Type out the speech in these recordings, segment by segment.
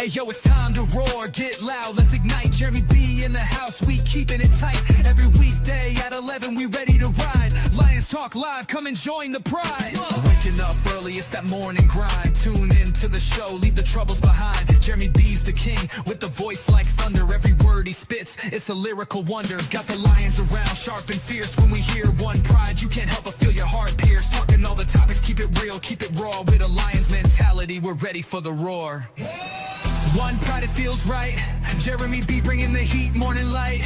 Hey yo, it's time to roar, get loud, let's ignite. Jeremy B in the house, we keeping it tight. Every weekday at 11, we ready to ride. Lions Talk Live, come and join the pride. Waking up early, it's that morning grind. Tune in to the show, leave the troubles behind. Jeremy B's the king, with the voice like thunder. Every word he spits, it's a lyrical wonder. Got the lions around, sharp and fierce. When we hear one pride, you can't help but feel your heart pierce. Talking all the topics, keep it real, keep it raw. With a lion's mentality, we're ready for the roar. One pride, it feels right. Jeremy B bringing the heat, morning light.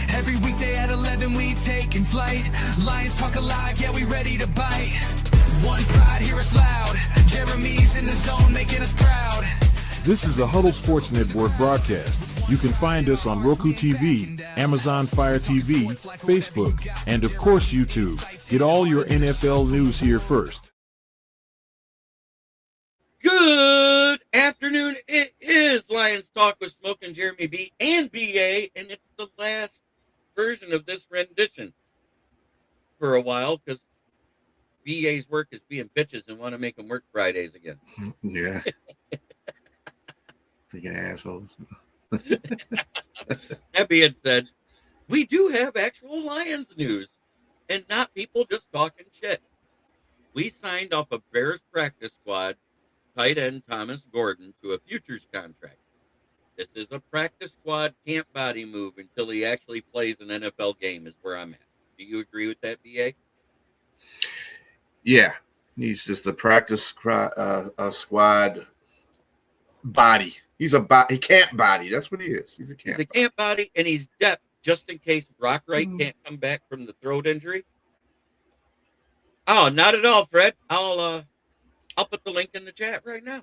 Every weekday at 11, we taking flight. Lions Talk Alive, yeah, we ready to bite. One pride, hear us loud. Jeremy's in the zone, making us proud. This is a Huddle Sports Network broadcast. You can find us on Roku TV, Amazon Fire TV, Facebook, and of course YouTube. Get all your NFL news here first. Good afternoon. It is Lions Talk with Smoke and Jeremy B and BA, and it's the last version of this rendition for a while because BA's work is being bitches and want to make them work Fridays again. Yeah. Freaking assholes. That being said, we do have actual Lions news and not people just talking shit. We signed off a Bears practice squad tight end Thomas Gordon to a futures contract. This is a practice squad camp body move until he actually plays an NFL game is where I'm at. Do you agree with that, BA? Yeah. He's just a practice squad body. He's he camp body. That's what he is. He's a camp body, and he's depth just in case Brock Wright can't come back from the throat injury. Oh, not at all, Fred. I'll put the link in the chat right now.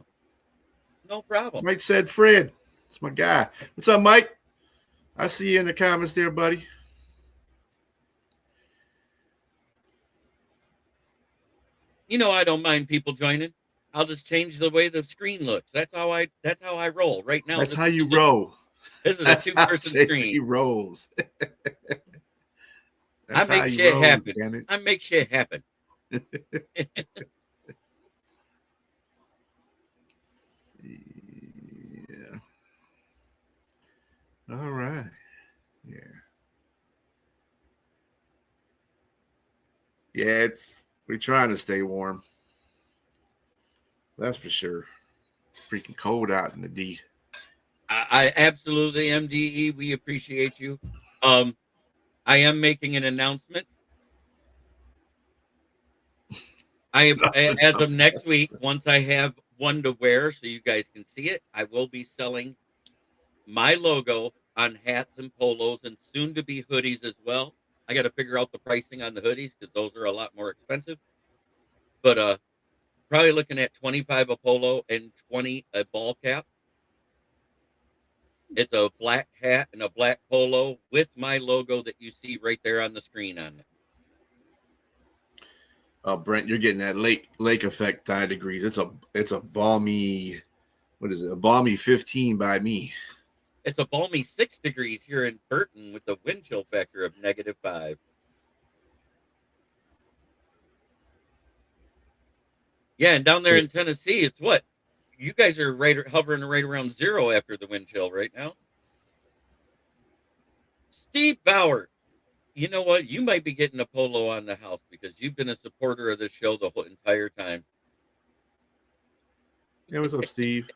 No problem. Mike said Fred. It's my guy. What's up, Mike? I see you in the comments there, buddy. You know I don't mind people joining. I'll just change the way the screen looks. That's how I roll right now. That's how you roll. This is a two-person screen. He rolls. I make shit happen. I make shit happen. Yeah. All right. Yeah. Yeah, we're trying to stay warm. That's for sure. Freaking cold out in the D. I absolutely MDE. We appreciate you. I am making an announcement. As of next week, once I have one to wear so you guys can see it, I will be selling my logo on hats and polos and soon to be hoodies as well. I got to figure out the pricing on the hoodies because those are a lot more expensive. But probably looking at $25 a polo and $20 a ball cap. It's a black hat and a black polo with my logo that you see right there on the screen on it. Brent, you're getting that lake effect 9 degrees. It's a balmy, what is it? A balmy 15 by me. It's a balmy 6 degrees here in Burton with a wind chill factor of -5. Yeah, and down there in Tennessee, it's what? You guys are hovering right around 0 after the wind chill right now. Steve Bauer, you know what? You might be getting a polo on the house because you've been a supporter of this show the whole entire time. Yeah, what's up, Steve?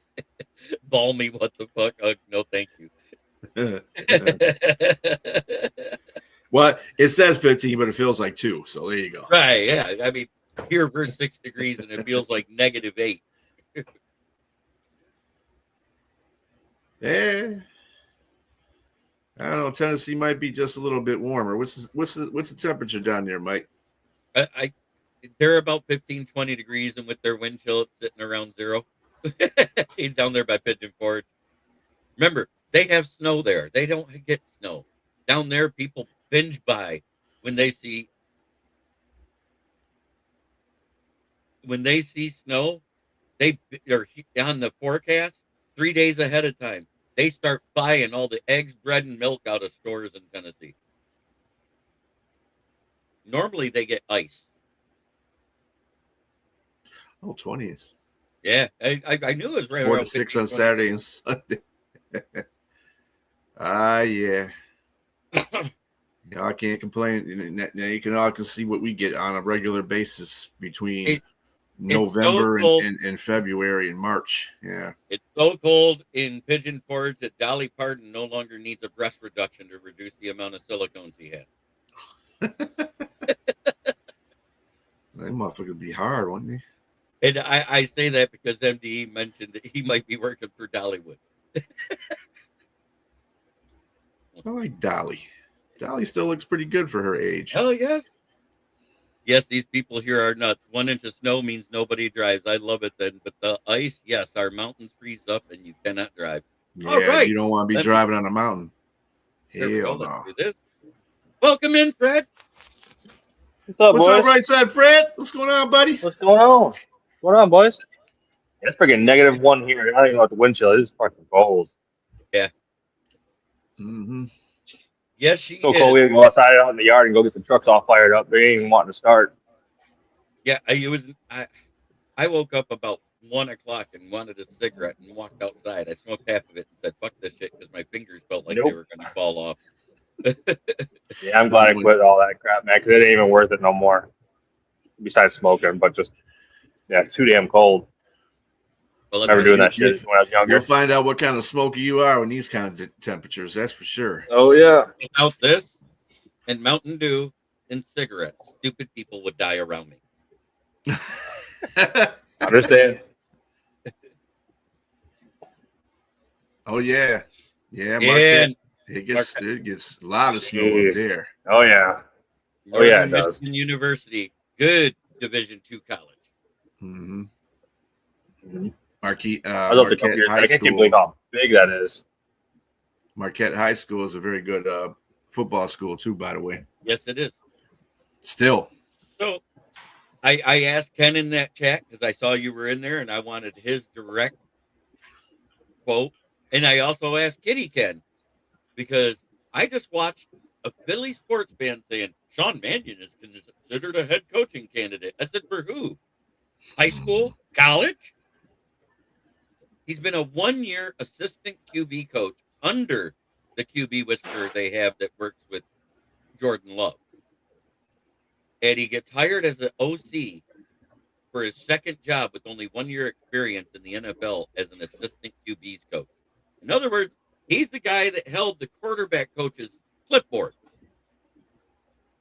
Balmy, what the fuck? No, thank you. Well, it says 15, but it feels like 2. So there you go. Right, yeah. I mean, here we're 6 degrees and it feels like -8. Yeah. I don't know. Tennessee might be just a little bit warmer. What's the temperature down there, Mike? They're about 15, 20 degrees, and with their wind chill, it's sitting around 0. He's down there by Pigeon Forge. Remember, they have snow there. They don't get snow. Down there, people binge buy when they see snow. They are on the forecast 3 days ahead of time. They start buying all the eggs, bread, and milk out of stores in Tennessee. Normally, they get ice. Oh, 20s. Yeah, I knew it was right 4 around to 6 on 15, Saturday and Sunday. Yeah. I can't complain. Now you can all can see what we get on a regular basis between November so and February and March. Yeah. It's so cold in Pigeon Forge that Dolly Parton no longer needs a breast reduction to reduce the amount of silicones he had. That motherfucker would be hard, wouldn't he? And I say that because MDE mentioned that he might be working for Dollywood. I like Dolly. Dolly still looks pretty good for her age. Oh, yes. Yes, these people here are nuts. 1 inch of snow means nobody drives. I love it then. But the ice, yes, our mountains freeze up and you cannot drive. Yeah, all right. You don't want to be driving on a mountain. Hell no. Welcome in, Fred. What's up, What's boys? up, right side, Fred? What's going on, buddy? What's going on? What's going on, boys? It's freaking -1 here. I don't even know what the wind chill is. It's fucking cold. Yeah. Mm-hmm. Yes, she so is. cold. We had to go outside out in the yard and go get the trucks all fired up. They ain't even wanting to start. Yeah, I woke up about 1 o'clock and wanted a cigarette and walked outside. I smoked half of it and said, "Fuck this shit," because my fingers felt like they were going to fall off. Yeah, I'm glad I quit all that crap, man, because it ain't even worth it no more. Besides smoking, but just too damn cold. Well, never doing that shit when I was younger. You'll find out what kind of smoker you are in these kind of temperatures. That's for sure. Oh yeah. Without this and Mountain Dew and cigarettes, stupid people would die around me. Understand. Oh yeah, yeah. Marquette, it gets a lot of snow up there. Oh yeah. Northern it does. Michigan University, good Division II college. Mm-hmm. Mm-hmm. Marquette High School. I can't believe how big that is. Marquette High School is a very good football school too, by the way. Yes, it is. Still. So, I asked Ken in that chat because I saw you were in there, and I wanted his direct quote. And I also asked Kitty Ken because I just watched a Philly sports fan saying Sean Mannion is considered a head coaching candidate. I said, for who? High school? College? He's been a 1-year assistant QB coach under the QB whisperer they have that works with Jordan Love. And he gets hired as an OC for his second job with only 1 year experience in the NFL as an assistant QB's coach. In other words, he's the guy that held the quarterback coach's clipboard.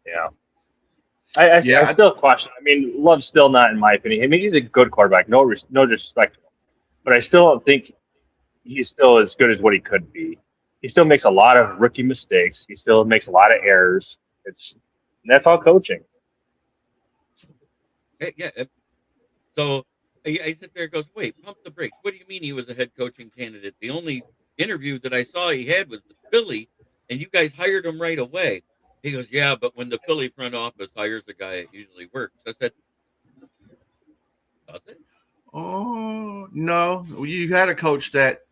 Yeah. I still question. I mean, Love's still not, in my opinion. I mean, he's a good quarterback. No disrespect. But I still don't think he's still as good as what he could be. He still makes a lot of rookie mistakes. He still makes a lot of errors. That's all coaching. Yeah. So I sit there and goes, wait, pump the brakes. What do you mean he was a head coaching candidate? The only interview that I saw he had was the Philly, and you guys hired him right away. He goes, yeah, but when the Philly front office hires a guy, it usually works. I said, does it? Oh, no. You had a coach that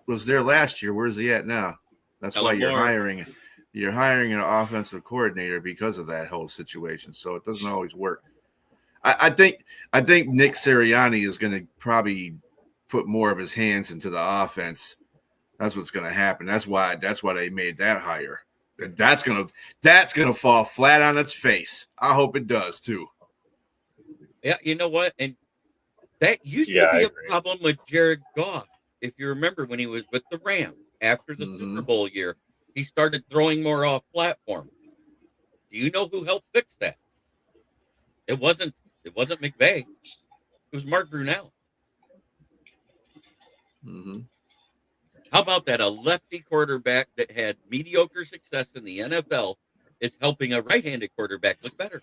was there last year. Where's he at now? That's why you're hiring. You're hiring an offensive coordinator because of that whole situation. So it doesn't always work. I think Nick Sirianni is going to probably put more of his hands into the offense. That's what's going to happen. That's why they made that hire. That's gonna fall flat on its face. I hope it does too. Yeah, you know what? And that used to be a problem with Jared Goff. If you remember when he was with the Rams after the Super Bowl year, he started throwing more off platform. Do you know who helped fix that? It wasn't McVay. It was Mark Brunell. Mm-hmm. How about that? A lefty quarterback that had mediocre success in the NFL is helping a right-handed quarterback look better.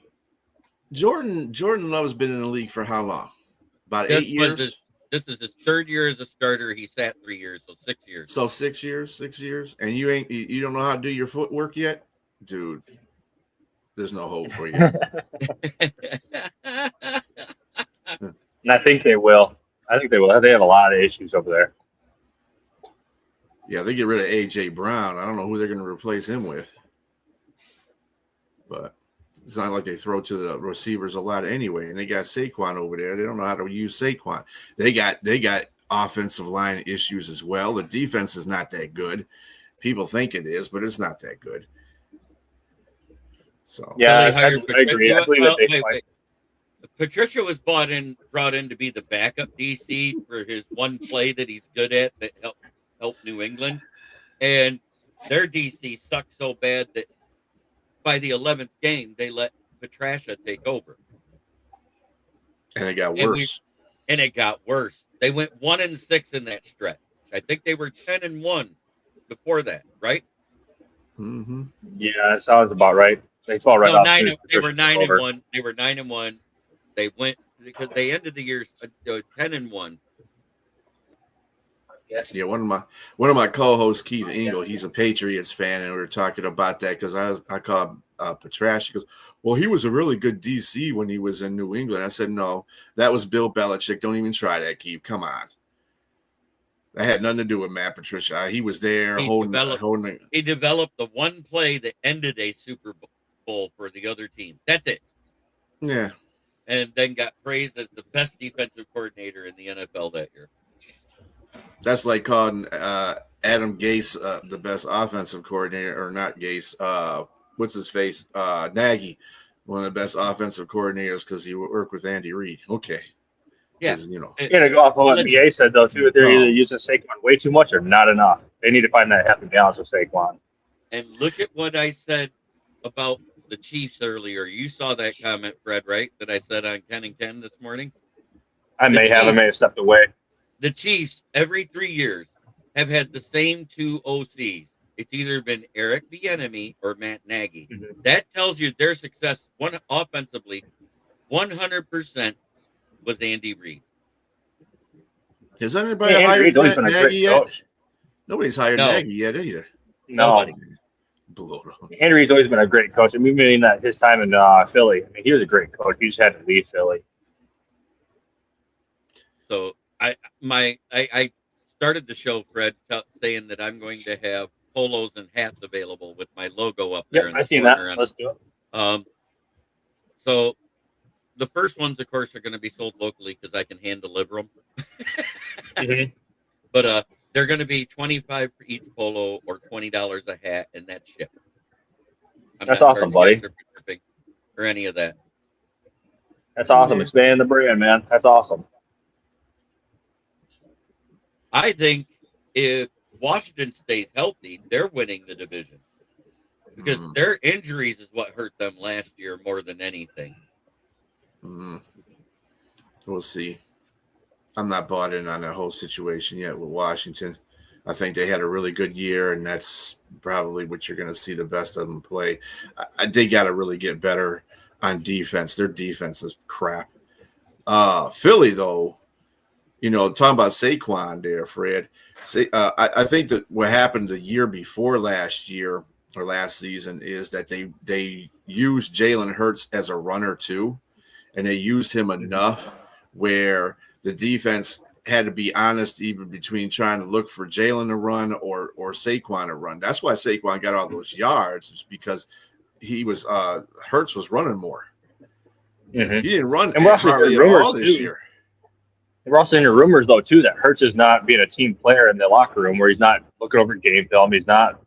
Jordan Love has been in the league for how long? About 8 years? This is his third year as a starter. He sat 3 years, so 6 years. So 6 years, 6 years. And you don't know how to do your footwork yet? Dude, there's no hope for you. And I think they will. They have a lot of issues over there. Yeah, they get rid of A.J. Brown. I don't know who they're going to replace him with. But It's not like they throw to the receivers a lot anyway. And they got Saquon over there. They don't know how to use Saquon. They got offensive line issues as well. The defense is not that good. People think it is, but it's not that good. So yeah, I agree. I believe wait. Patricia was brought in to be the backup DC for his one play that he's good at that helped New England, and their DC sucked so bad that by the 11th game they let Patricia take over, and it got worse. It got worse. They went 1-6 in that stretch. I think they were 10-1 before that, right? Mm-hmm. Yeah, that sounds about right. They fall right off. They were 9-1. They were 9-1. They went because they ended the year 10-1. Yeah, one of my co-hosts, Keith Engel, he's a Patriots fan, and we were talking about that because I called Patrash. He goes, "Well, he was a really good DC when he was in New England." I said, "No, that was Bill Belichick. Don't even try that, Keith. Come on." That had nothing to do with Matt Patricia. He was there holding. He developed the one play that ended a Super Bowl for the other team. That's it. Yeah. And then got praised as the best defensive coordinator in the NFL that year. That's like calling Adam Gase the best offensive coordinator, or not Gase. What's his face? Nagy, one of the best offensive coordinators because he worked with Andy Reid. Okay. Yeah. You got to go off of what BA said, though, too. They're either using Saquon way too much or not enough. They need to find that happy balance with Saquon. And look at what I said about the Chiefs earlier. You saw that comment, Fred, right? That I said on Ken and Ken this morning? I may have stepped away. The Chiefs, every 3 years, have had the same two OCs. It's either been Eric Bieniemy or Matt Nagy. Mm-hmm. That tells you their success offensively 100% was Andy Reid. Has anybody hired Nagy yet? Nobody's hired Nagy yet either. No. Andy Reid's always been a great coach. I mean that his time in Philly. I mean, he was a great coach. He just had to leave Philly. So I started the show, Fred, saying that I'm going to have polos and hats available with my logo up there. I seen that. Let's do it. So the first ones, of course, are going to be sold locally because I can hand deliver them. Mm-hmm. But they're going to be $25 for each polo or $20 a hat, and that's shipped. That's awesome, buddy. Or any of that. That's awesome. Expand the brand, man. That's awesome. I think if Washington stays healthy, they're winning the division because their injuries is what hurt them last year more than anything. We'll see. I'm not bought in on the whole situation yet with Washington. I think they had a really good year, and that's probably what you're going to see the best of them play. They got to really get better on defense. Their defense is crap. Philly, though, talking about Saquon there, Fred, I think that what happened the year before last year or last season is that they used Jalen Hurts as a runner too, and they used him enough where the defense had to be honest even between trying to look for Jalen to run or Saquon to run. That's why Saquon got all those yards, because he was Hurts was running more. Mm-hmm. He didn't run hardly at all this year. We're also hearing rumors, though, too, that Hurts is not being a team player in the locker room, where he's not looking over game film. He's not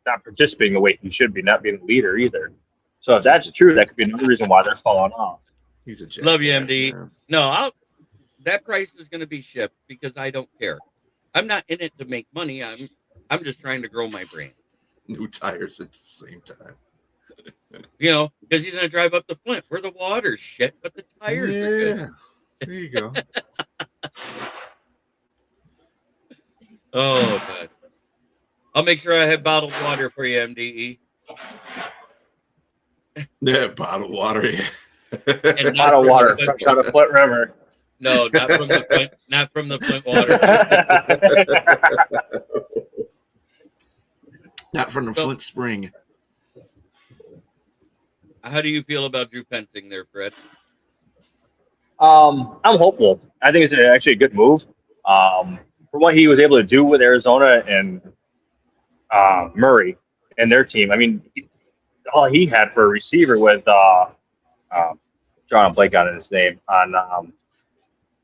participating the way he should be, not being a leader either. So if that's true, that could be another reason why they're falling off. He's a jackass. Love you, MD. Man. No, that price is going to be shipped because I don't care. I'm not in it to make money. I'm just trying to grow my brand. New tires at the same time. Because he's going to drive up to Flint where the water's shit, but the tires are good. There you go. Oh, God. I'll make sure I have bottled water for you, MDE. Yeah, bottled water. Yeah. And bottled water fresh out of Flint River. No, not from the Flint water. Not from the Flint Spring. How do you feel about Drew Pensing there, Fred? I'm hopeful. I think it's actually a good move. For what he was able to do with Arizona and Murray and their team. I mean, all he had for a receiver with drawing a blank on his name on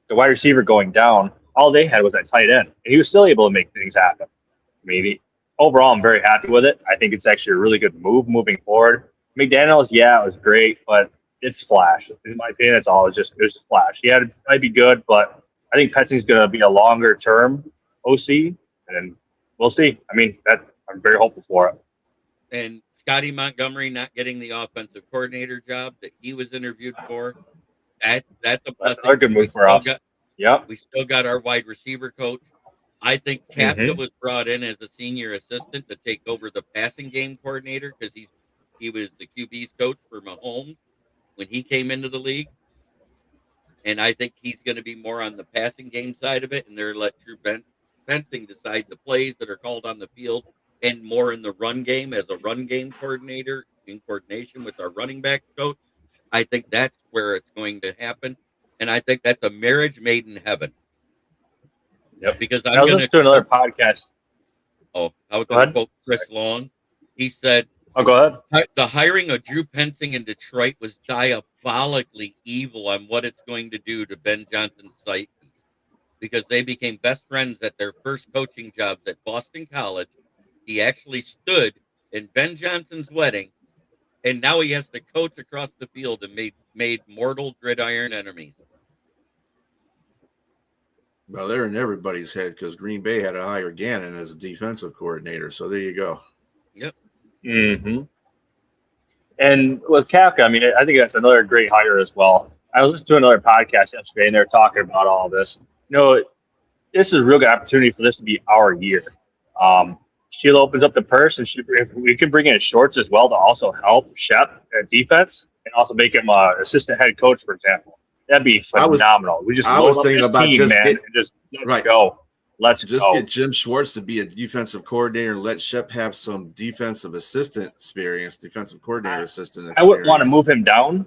the wide receiver going down. All they had was that tight end, and he was still able to make things happen. I mean, overall, I'm very happy with it. I think it's actually a really good move moving forward. McDaniels, yeah, it was great, but it's flash. In my opinion, that's all. It was just flash. He might be good, but I think Petsing's going to be a longer term OC, and we'll see. I mean, I'm very hopeful for it. And Scotty Montgomery not getting the offensive coordinator job that he was interviewed for, that's a blessing. That's a good move for us. We still got our wide receiver coach. I think Kafka was brought in as a senior assistant to take over the passing game coordinator because he was the QB's coach for Mahomes when he came into the league. And I think he's going to be more on the passing game side of it, and they're let Drew Bensing decide the plays that are called on the field and more in the run game as a run game coordinator in coordination with our running back coach. I think that's where it's going to happen. And I think that's a marriage made in heaven. Yep. Because I was listening to another podcast. Oh, I was going to quote Chris Long. He said, go ahead. The hiring of Drew Bensing in Detroit was diabolically evil on what it's going to do to Ben Johnson's psyche, because they became best friends at their first coaching jobs at Boston College. He actually stood in Ben Johnson's wedding, and now he has to coach across the field and made mortal gridiron enemies. Well, they're in everybody's head because Green Bay had to hire Gannon as a defensive coordinator. So there you go. Yep. Mm-hmm. And with Kafka, I mean, I think that's another great hire as well. I was listening to another podcast yesterday, and they were talking about all this. You know, this is a real good opportunity for this to be our year. Sheila opens up the purse, and if we can bring in Shorts as well to also help Shep at defense and also make him assistant head coach, for example. That'd be phenomenal. I was thinking about team, just let's go. Let's go. Get Jim Schwartz to be a defensive coordinator and let Shep have some defensive assistant experience, defensive coordinator assistant experience. I wouldn't want to move him down.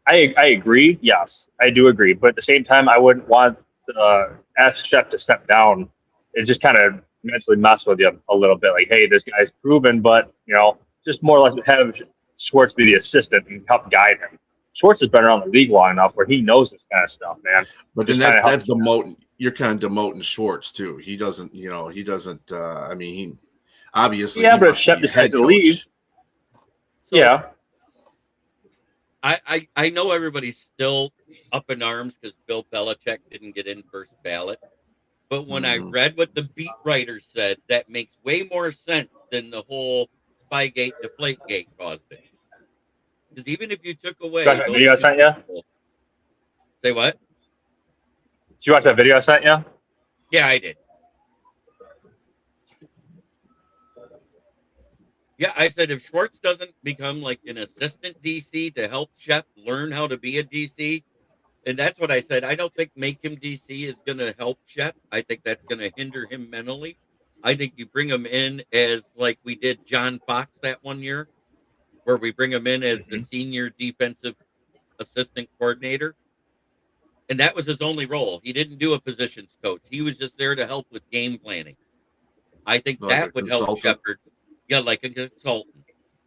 I agree. Yes, I do agree. But at the same time, I wouldn't want to ask Shep to step down. It just kind of mentally mess with you a little bit. Like, hey, this guy's proven, but, just more or less have Schwartz be the assistant and help guide him. Schwartz has been around the league long enough where he knows this kind of stuff, man. But then that's demoting. You're kind of demoting Schwartz too. He doesn't. He obviously. Yeah, but if Shep decides to leave. So, yeah. I know everybody's still up in arms because Bill Belichick didn't get in first ballot. But when I read what the beat writers said, that makes way more sense than the whole Spygate, Deflategate caused it. Because even if you took away, you watch that video I sent you? Say what? Did you watch that video I sent you? Yeah, I did. Yeah, I said if Schwartz doesn't become like an assistant DC to help Shep learn how to be a DC, and that's what I said. I don't think make him DC is going to help Shep. I think that's going to hinder him mentally. I think you bring him in as like we did John Fox that one year, where we bring him in as the senior defensive assistant coordinator. And that was his only role. He didn't do a positions coach. He was just there to help with game planning. I think that would help Shepard. Yeah, like a consultant,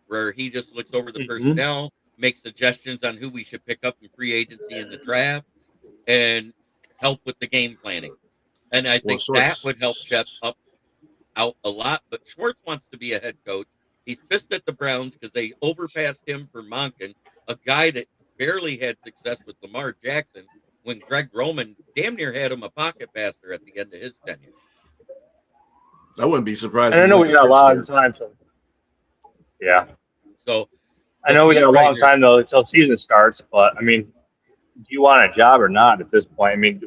where he just looks over the personnel, makes suggestions on who we should pick up in free agency in the draft, and help with the game planning. And I think that would help Shep out a lot. But Schwartz wants to be a head coach. He's pissed at the Browns because they overpassed him for Monken, a guy that barely had success with Lamar Jackson, when Greg Roman damn near had him a pocket passer at the end of his tenure. I wouldn't be surprised. And I know we got a long time. Yeah. So I know we got a long time though until season starts, but I mean, do you want a job or not at this point? I mean,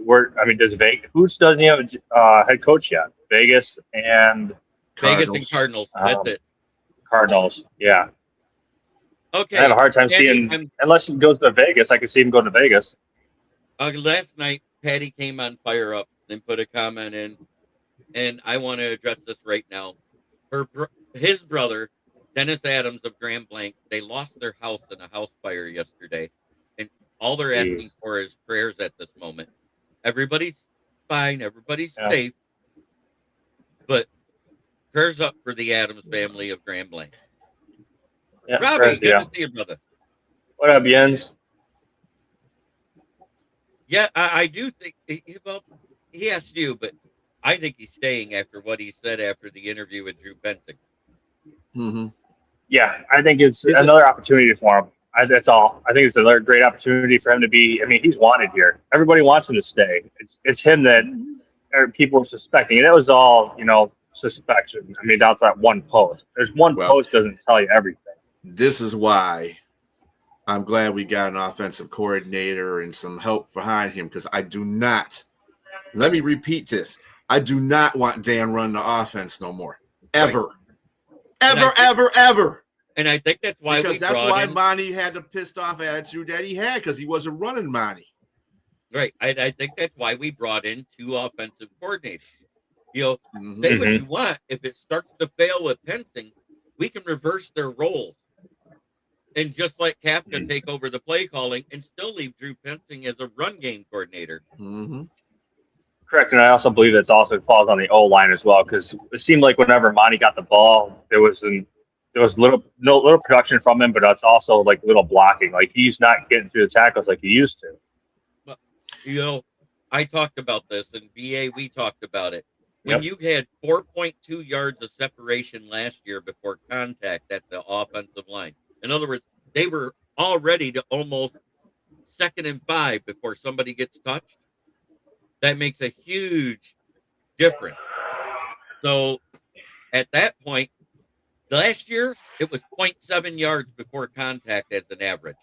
does Vegas? Who doesn't have a head coach yet? Vegas and Cardinals. That's it. Cardinals. Yeah. Okay. I have a hard time seeing unless he goes to Vegas. I can see him go to Vegas. Last night, Patty came on Fire Up and put a comment in, and I want to address this right now. His brother, Dennis Adams of Grand Blanc, they lost their house in a house fire yesterday, and all they're asking for is prayers at this moment. Everybody's fine, everybody's safe, but prayers up for the Adams family of Grand Blanc. Yeah, Robbie, good to see you, brother. What up, Jens? Yeah, I do think, well, he asked you, but I think he's staying after what he said after the interview with Drew Benson. Mm-hmm. Yeah, I think it's another opportunity for him. That's all. I think it's another great opportunity for him to be. I mean, he's wanted here. Everybody wants him to stay. It's him that people are suspecting, and that was all suspicion. I mean, that's that one post. There's one post doesn't tell you everything. This is why I'm glad we got an offensive coordinator and some help behind him, because I do not. Let me repeat this. I do not want Dan running the offense no more. Ever. Right. Ever. And I think that's why Monty had the pissed off attitude that he had, because he wasn't running Monty. Right. I think that's why we brought in 2 offensive coordinators. Say what you want. If it starts to fail with Pensing, we can reverse their roles. And just let Kafka take over the play calling and still leave Drew Pensing as a run game coordinator. Mm-hmm. Correct, and I also believe it also falls on the O-line as well, because it seemed like whenever Monty got the ball, there was little production from him, but it's also like little blocking. Like he's not getting through the tackles like he used to. Well, I talked about this, and BA, we talked about it. When you had 4.2 yards of separation last year before contact at the offensive line, in other words, they were already to almost 2nd and 5 before somebody gets touched. That makes a huge difference. So at that point, last year, it was 0.7 yards before contact as an average.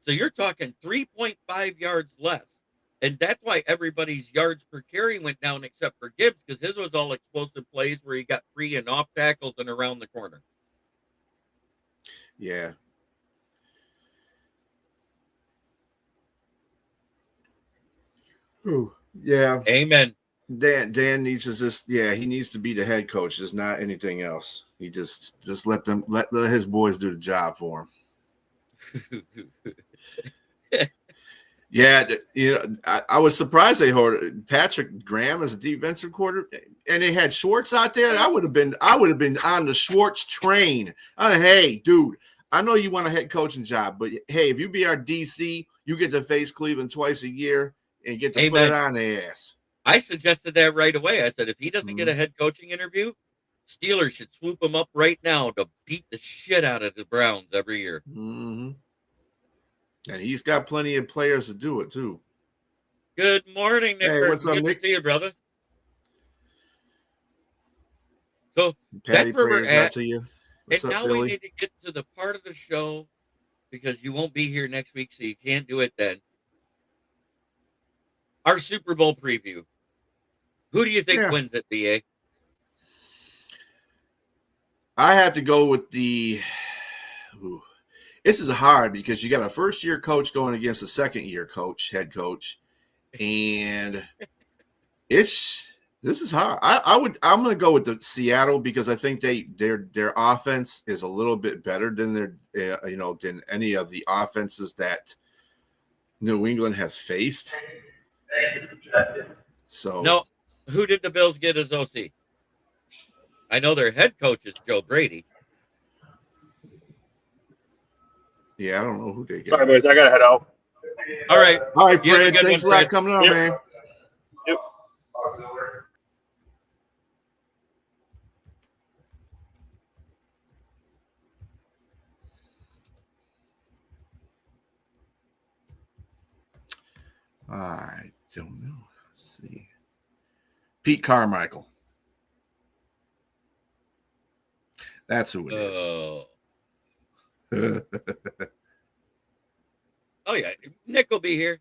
So you're talking 3.5 yards less. And that's why everybody's yards per carry went down except for Gibbs, because his was all explosive plays where he got free and off tackles and around the corner. Yeah. Ooh, yeah. Amen. Dan needs to he needs to be the head coach. There's not anything else. He just let his boys do the job for him. Yeah, I was surprised they heard Patrick Graham as a defensive coordinator, and they had Schwartz out there. I would have been on the Schwartz train. Hey, dude, I know you want a head coaching job, but hey, if you be our DC, you get to face Cleveland twice a year and get to put it on their ass. I suggested that right away. I said, if he doesn't get a head coaching interview, Steelers should swoop him up right now to beat the shit out of the Browns every year. Mm-hmm. And he's got plenty of players to do it, too. Good morning, Nick. Hey, what's up, Nick? Good to see you, brother. So Patty, that's where we're at. To you. And now Billy? We need to get to the part of the show, because you won't be here next week, so you can't do it then. Our Super Bowl preview. Who do you think wins it, BA? I have to go with the this is hard, because you got a first-year coach going against a second-year head coach, and this is hard. I'm going to go with the Seattle, because I think their offense is a little bit better than than any of the offenses that New England has faced. So no, who did the Bills get as OC? I know their head coach is Joe Brady. Yeah, I don't know who they get. Sorry, boys, I gotta head out. All right, Fred. Thanks a lot for coming on, man. Yep. I don't know. Let's see. Pete Carmichael. That's who it is. Oh, yeah. Nick will be here.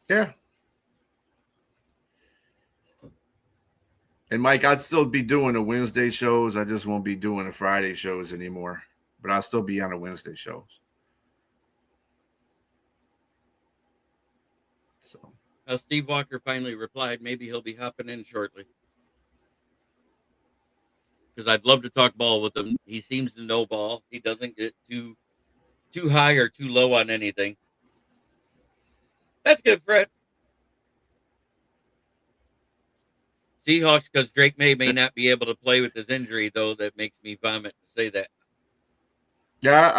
Yeah. And Mike, I'd still be doing the Wednesday shows. I just won't be doing the Friday shows anymore. But I'll still be on the Wednesday shows. So Steve Walker finally replied, maybe he'll be hopping in shortly. Because I'd love to talk ball with him. He seems to know ball. He doesn't get too high or too low on anything. That's good, Fred. Seahawks, because Drake May not be able to play with his injury, though. That makes me vomit to say that. Yeah,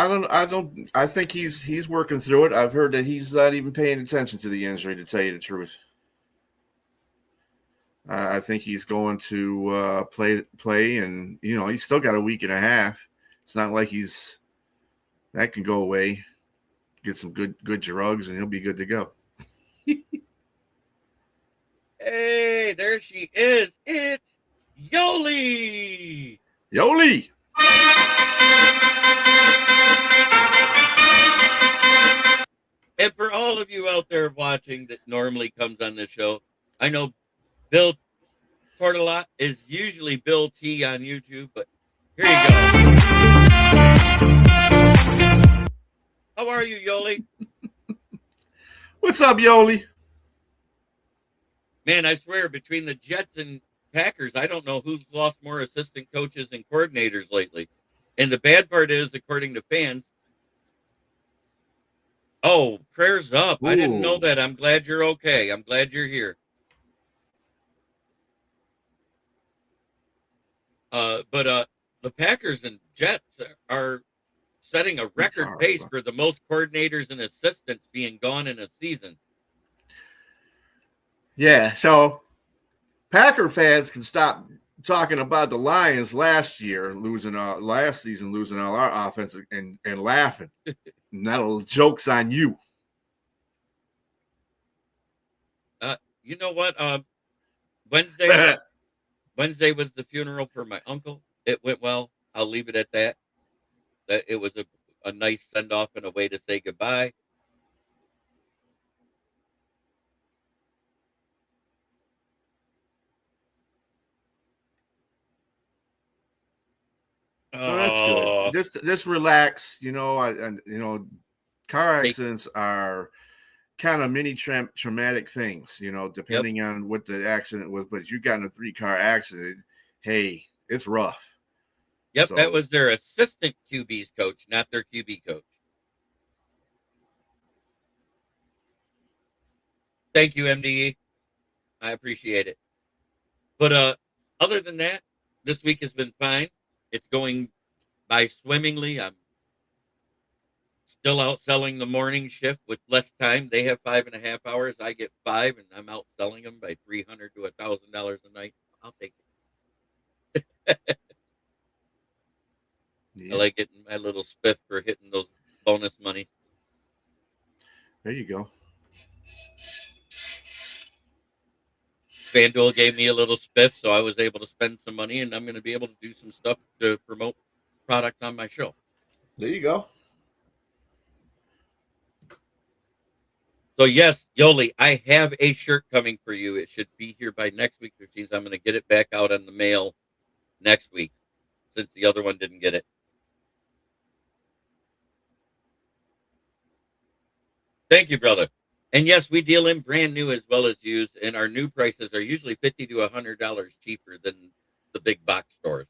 I think he's working through it. I've heard that he's not even paying attention to the injury, to tell you the truth. I think he's going to play, and he's still got a week and a half. It's not like that can go away. Get some good drugs, and he'll be good to go. Hey, there she is. It's Yoli. Yoli. And for all of you out there watching that normally comes on this show, I know Bill Tortolot is usually Bill T on YouTube, but here you go. How are you, Yoli? What's up, Yoli? Man, I swear, between the Jets and Packers, I don't know who's lost more assistant coaches and coordinators lately. And the bad part is, according to fans, oh, prayers up. Ooh. I didn't know that. I'm glad you're okay. I'm glad you're here. But the Packers and Jets are setting a record pace for the most coordinators and assistants being gone in a season. Yeah, so Packer fans can stop talking about the Lions last season losing all our offense and laughing. And that'll joke's on you. You know what? Wednesday was the funeral for my uncle. It went well. I'll leave it at that. That it was a nice send off and a way to say goodbye. Oh, that's good. Just relax. Car accidents are kind of mini traumatic things, depending on what the accident was. But you got in a 3-car accident, hey, it's rough. Yep, so, that was their assistant QB's coach, not their QB coach. Thank you, MDE. I appreciate it. But other than that, this week has been fine. It's going by swimmingly. I'm still out selling the morning shift with less time. They have 5.5 hours. I get 5, and I'm out selling them by $300 to $1,000 a night. I'll take it. Yeah. I like getting my little spiff for hitting those bonus money. There you go. FanDuel gave me a little spiff, so I was able to spend some money, and I'm going to be able to do some stuff to promote product on my show. There you go. So, yes, Yoli, I have a shirt coming for you. It should be here by next week, which means I'm going to get it back out in the mail next week, since the other one didn't get it. Thank you, brother. And yes, we deal in brand new as well as used, and our new prices are usually $50 to $100 cheaper than the big box stores,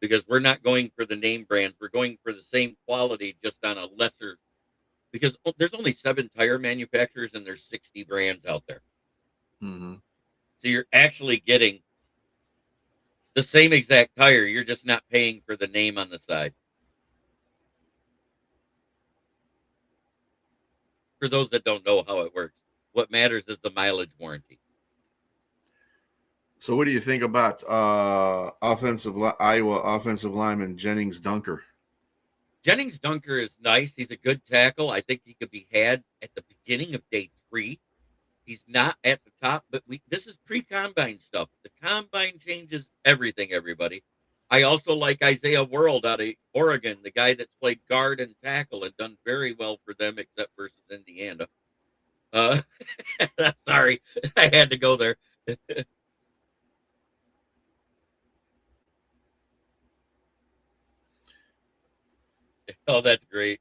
because we're not going for the name brands. We're going for the same quality, just on a lesser, because there's only 7 tire manufacturers and there's 60 brands out there. Mm-hmm. So you're actually getting the same exact tire. You're just not paying for the name on the side. For those that don't know how it works, what matters is the mileage warranty. So what do you think about Iowa offensive lineman Jennings Dunker? Jennings Dunker is nice. He's a good tackle. I think he could be had at the beginning of day 3. He's not at the top, but this is pre-combine stuff. The combine changes everything, everybody. I also like Isaiah World out of Oregon, the guy that's played guard and tackle and done very well for them, except versus Indiana. Sorry, I had to go there. Oh, that's great.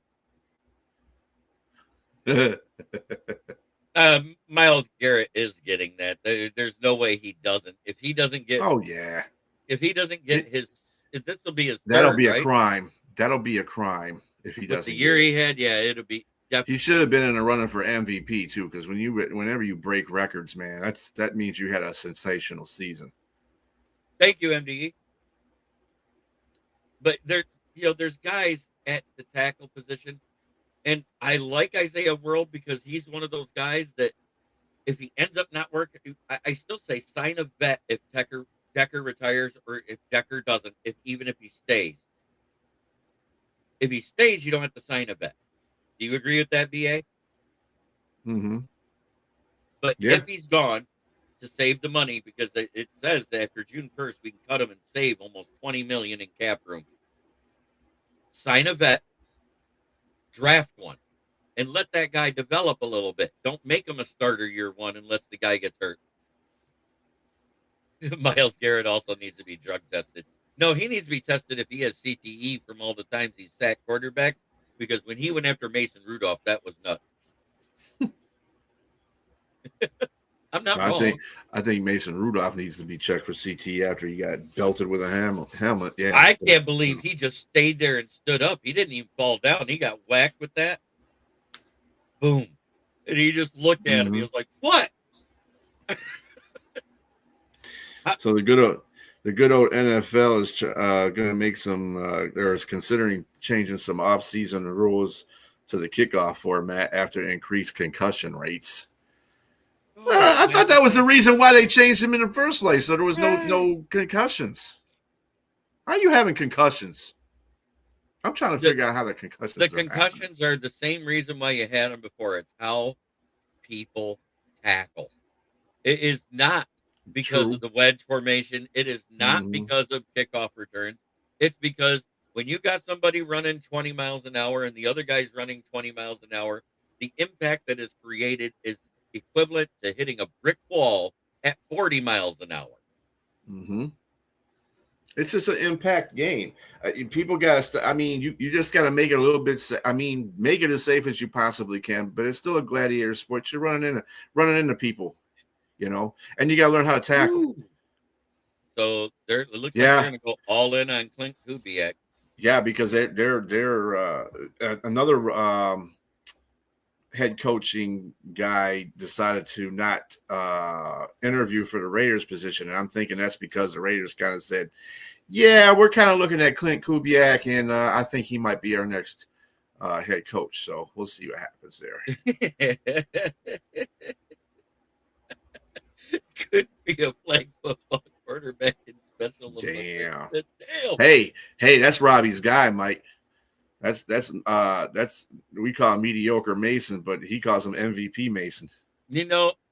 Myles Garrett is getting that. There's no way he doesn't. If he doesn't get, if he doesn't get this will be his. That'll be a crime. That'll be a crime if he doesn't. The year he had, it'll be. Definitely. He should have been in a running for MVP too, because whenever you break records, man, that means you had a sensational season. Thank you, MDE. But there's guys at the tackle position. And I like Isaiah World because he's one of those guys that if he ends up not working, I still say sign a vet if Decker retires or if Decker doesn't, even if he stays. If he stays, you don't have to sign a vet. Do you agree with that, BA? Mm-hmm. But if he's gone, to save the money, because it says that after June 1st, we can cut him and save almost $20 million in cap room. Sign a vet, draft one, and let that guy develop a little bit. Don't make him a starter year one unless the guy gets hurt. Myles Garrett also needs to be drug tested. No, he needs to be tested if he has CTE from all the times he's sacked quarterback, because when he went after Mason Rudolph, that was nuts. I'm not wrong. I think Mason Rudolph needs to be checked for CTE after he got belted with a helmet. Yeah, I can't believe he just stayed there and stood up. He didn't even fall down. He got whacked with that. Boom. And he just looked at him. He was like, what? So the good old NFL is going to make some, or is considering changing some off-season rules to the kickoff format after increased concussion rates. I thought that was the reason why they changed them in the first place, so there was no concussions. How are you having concussions? I'm trying to figure out how the concussions. The concussions are the same reason why you had them before. It's how people tackle. It is not because of the wedge formation. It is not because of kickoff returns. It's because when you got somebody running 20 miles an hour and the other guy's running 20 miles an hour, the impact that is created is equivalent to hitting a brick wall at 40 miles an hour. Mm-hmm. It's just an impact game. People got to, you just got to make it a little bit, make it as safe as you possibly can, but it's still a gladiator sport. You're running into people, and you got to learn how to tackle. Ooh. So it looks like they're going to go all in on Clint Kubiak. Yeah, because they're another head coaching guy decided to not interview for the Raiders position. And I'm thinking that's because the Raiders kind of said, yeah, we're kind of looking at Clint Kubiak, and I think he might be our next head coach. So we'll see what happens there. Could be a flag football quarterback in special. Damn. Hey, that's Robbie's guy, Mike. That's we call him mediocre Mason, but he calls him MVP Mason.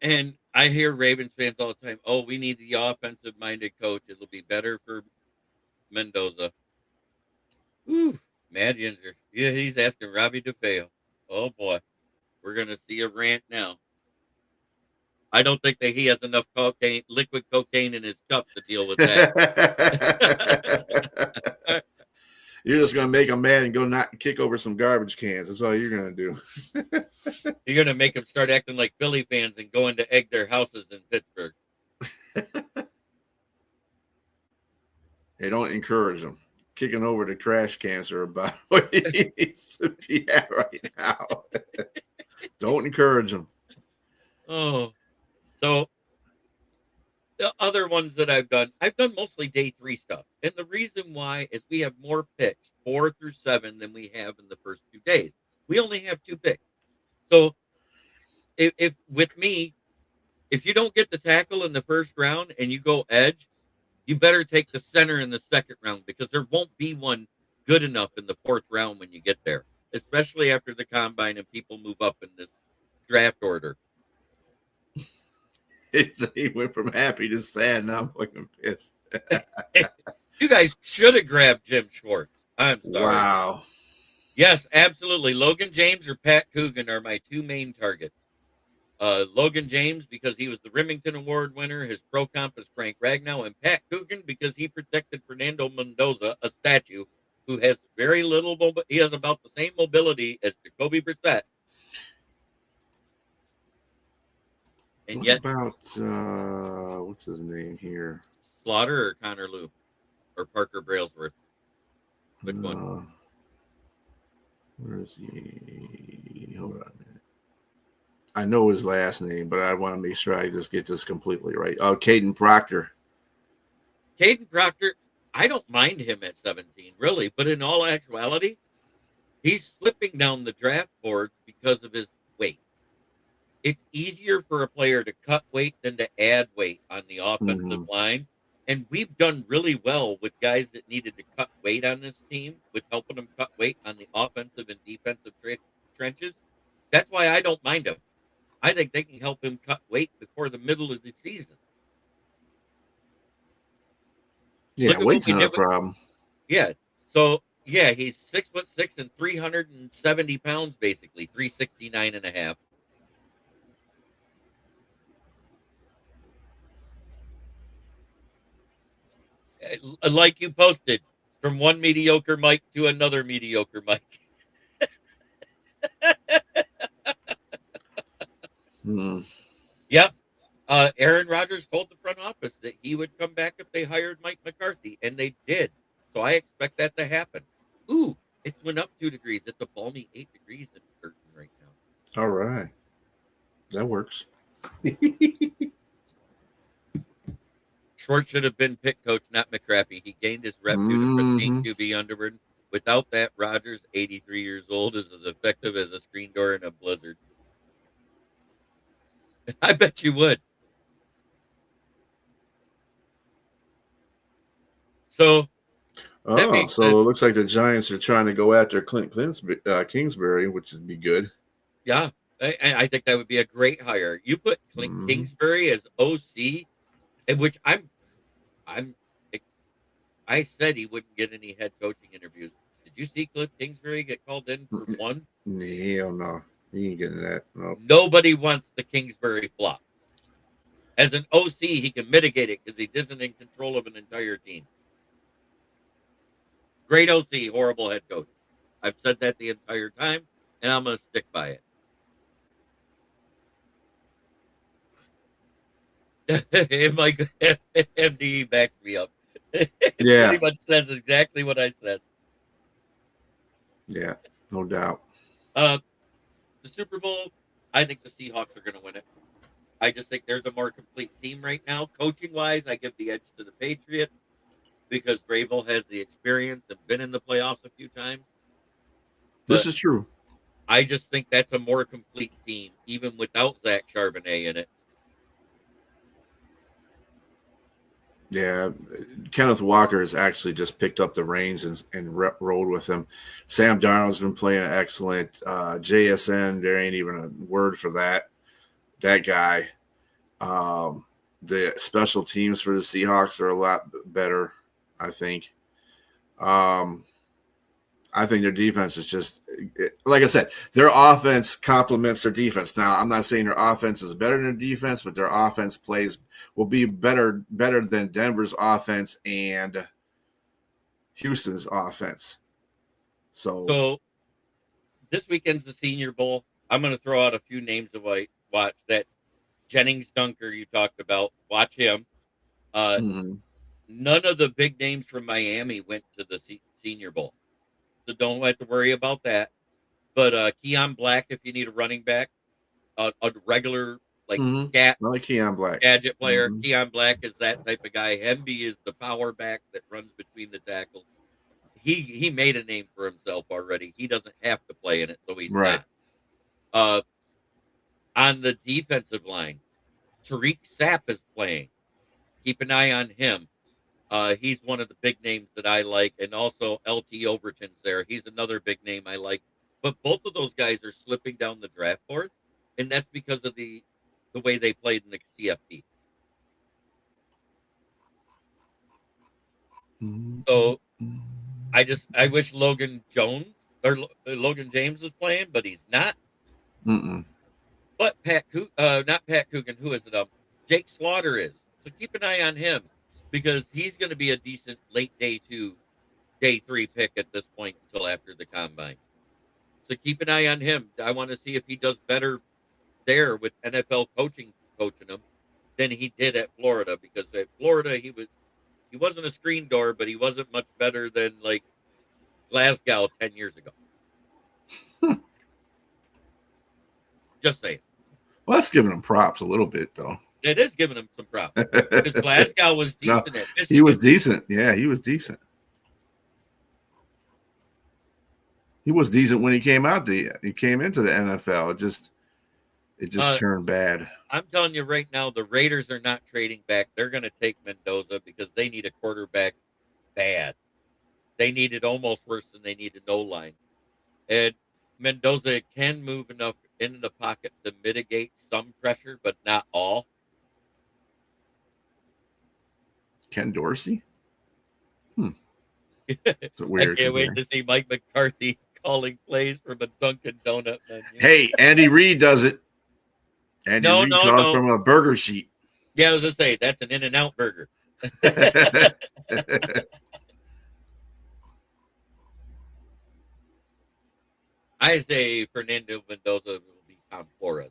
And I hear Ravens fans all the time, oh, we need the offensive-minded coach. It'll be better for Mendoza. Ooh, Mad Yinzer. Yeah, he's asking Robbie DeFeo. Oh, boy. We're going to see a rant now. I don't think that he has enough liquid cocaine in his cup to deal with that. You're just going to make them mad and go kick over some garbage cans. That's all you're going to do. You're going to make them start acting like Philly fans and going to egg their houses in Pittsburgh. Hey, don't encourage them. Kicking over the trash cans are about what he needs to be at right now. Don't encourage them. Oh, so the other ones that I've done mostly day 3 stuff. And the reason why is we have more picks, 4 through 7, than we have in the first 2 days. We only have 2 picks. So if with me, if you don't get the tackle in the first round and you go edge, you better take the center in the second round, because there won't be one good enough in the 4th round when you get there, especially after the combine and people move up in this draft order. He went from happy to sad. Now I'm fucking pissed. You guys should have grabbed Jim Schwartz. I'm sorry. Wow. Yes, absolutely. Logan James or Pat Coogan are my 2 main targets. Logan James, because he was the Remington Award winner. His pro comp is Frank Ragnow. And Pat Coogan, because he protected Fernando Mendoza, a statue, who has very little he has about the same mobility as Jacoby Brissett. And what yet, about what's his name here? Slaughter or Connor Lew or Parker Brailsworth? Which one? Where is he? Hold on a minute. I know his last name, but I want to make sure I just get this completely right. Oh, Caden Proctor. Caden Proctor, I don't mind him at 17, really. But in all actuality, He's slipping down the draft boards because of his weight. It's easier for a player to cut weight than to add weight on the offensive line. And we've done really well with guys that needed to cut weight on this team, with helping them cut weight on the offensive and defensive trenches. That's why I don't mind them. I think they can help him cut weight before the middle of the season. Yeah, weight's not a problem. Yeah. So, yeah, he's 6'6" and 370 pounds, basically, 369.5. Like you posted, from one mediocre Mike to another mediocre Mike. Yep. Aaron Rodgers told the front office that he would come back if they hired Mike McCarthy, and they did. So I expect that to happen. Ooh, it went up 2 degrees. It's a balmy 8 degrees in Curtin right now. All right. That works. Short should have been pick coach, not McCrappy. He gained his rep due to being QB underward. Without that, Rodgers, 83 years old, is as effective as a screen door in a blizzard. I bet you would. So, it looks like the Giants are trying to go after Clint Kingsbury, which would be good. Yeah, I think that would be a great hire. You put Clint Kingsbury as OC, in which I said he wouldn't get any head coaching interviews. Did you see Clint Kingsbury get called in for one? Hell no. He ain't getting that. Nope. Nobody wants the Kingsbury flop. As an OC, he can mitigate it because he isn't in control of an entire team. Great OC, horrible head coach. I've said that the entire time, and I'm going to stick by it. Mike MD backs me up. Yeah. Pretty much says exactly what I said. Yeah, no doubt. The Super Bowl, I think the Seahawks are going to win it. I just think they're the more complete team right now. Coaching-wise, I give the edge to the Patriots because Vrabel has the experience and been in the playoffs a few times. This is true. I just think that's a more complete team, even without Zach Charbonnet in it. Yeah, Kenneth Walker has actually just picked up the reins and rolled with him. Sam Darnold's been playing excellent. JSN, there ain't even a word for that guy. The special teams for the Seahawks are a lot better, I think. I think their defense is just, like I said, their offense complements their defense. Now, I'm not saying their offense is better than their defense, but their offense will be better than Denver's offense and Houston's offense. So this weekend's the Senior Bowl. I'm going to throw out a few names of watch. That Jennings Dunker you talked about. Watch him. None of the big names from Miami went to the Senior Bowl. So don't have to worry about that. But Keon Black, if you need a running back, a regular Keon Black gadget player. Keon Black is that type of guy. Hemby is the power back that runs between the tackles. He made a name for himself already. He doesn't have to play in it, so he's right. Not. On the defensive line, Tariq Sapp is playing. Keep an eye on him. He's one of the big names that I like, and also LT Overton's there. He's another big name I like. But both of those guys are slipping down the draft board, and that's because of the way they played in the CFP. So I wish Logan Jones or Logan James was playing, but he's not. But not Pat Coogan. Who is it? Jake Slaughter is. So keep an eye on him, because he's going to be a decent late day 2, day 3 pick at this point until after the combine. So keep an eye on him. I want to see if he does better there with NFL coaching him than he did at Florida, because at Florida he wasn't a screen door, but he wasn't much better than like Glasgow 10 years ago. Just saying. Well, that's giving him props a little bit, though. It is giving him some props, because Glasgow was decent at Michigan. He was decent. Yeah, he was decent. He was decent when he came he came into the NFL. It just turned bad. I'm telling you right now, the Raiders are not trading back. They're going to take Mendoza because they need a quarterback bad. They need it almost worse than they need a no-line. And Mendoza can move enough in the pocket to mitigate some pressure, but not all. Ken Dorsey? It's weird. I can't wait to see Mike McCarthy calling plays from a Dunkin' Donut menu. Hey, Andy Reid does it. Andy Reid calls from a burger sheet. Yeah, I was going to say, that's an In-N-Out burger. I say Fernando Mendoza will be Tom Flores.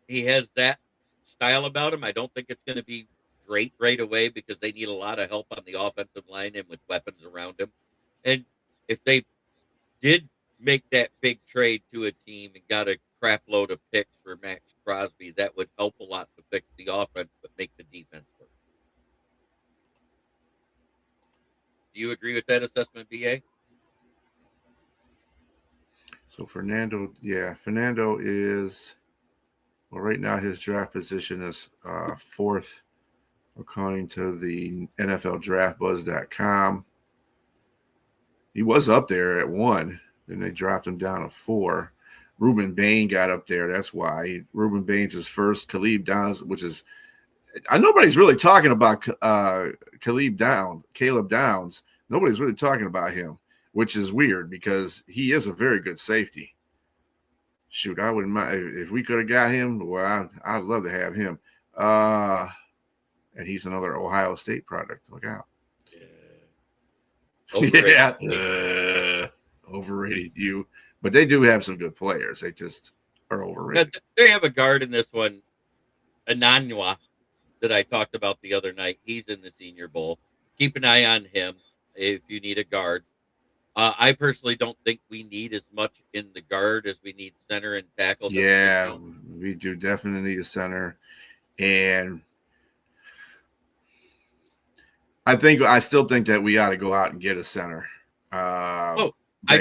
He has that style about him. I don't think it's going to be great right away because they need a lot of help on the offensive line and with weapons around him. And if they did make that big trade to a team and got a crap load of picks for Max Crosby, that would help a lot to fix the offense but make the defense work. Do you agree with that assessment, BA? So Fernando is, well, right now his draft position is fourth, according to the NFLDraftBuzz.com. He was up there at 1, then they dropped him down to 4. Ruben Bain got up there. That's why. Ruben Bain's his first. Caleb Downs, which is, nobody's really talking about Caleb Downs. Nobody's really talking about him, which is weird because he is a very good safety. Shoot, I wouldn't mind if we could have got him. Well, I'd love to have him. And he's another Ohio State product. Look out. Overrated. Overrated you. But they do have some good players. They just are overrated. They have a guard in this one, Ananwa, that I talked about the other night. He's in the Senior Bowl. Keep an eye on him if you need a guard. I personally don't think we need as much in the guard as we need center and tackle. Yeah, we do definitely need a center. And I still think that we ought to go out and get a center. The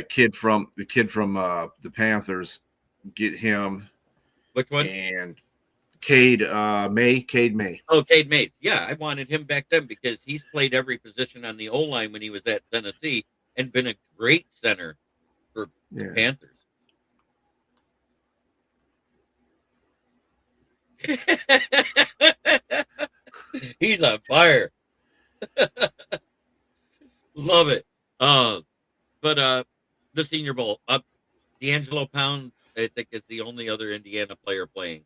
kid from the Panthers, get him. Which one? And Cade May. Oh, Cade May. Yeah, I wanted him back then because he's played every position on the O-line when he was at Tennessee and been a great center for the Panthers. He's on fire. Love it. But the Senior Bowl, D'Angelo Pound, I think, is the only other Indiana player playing.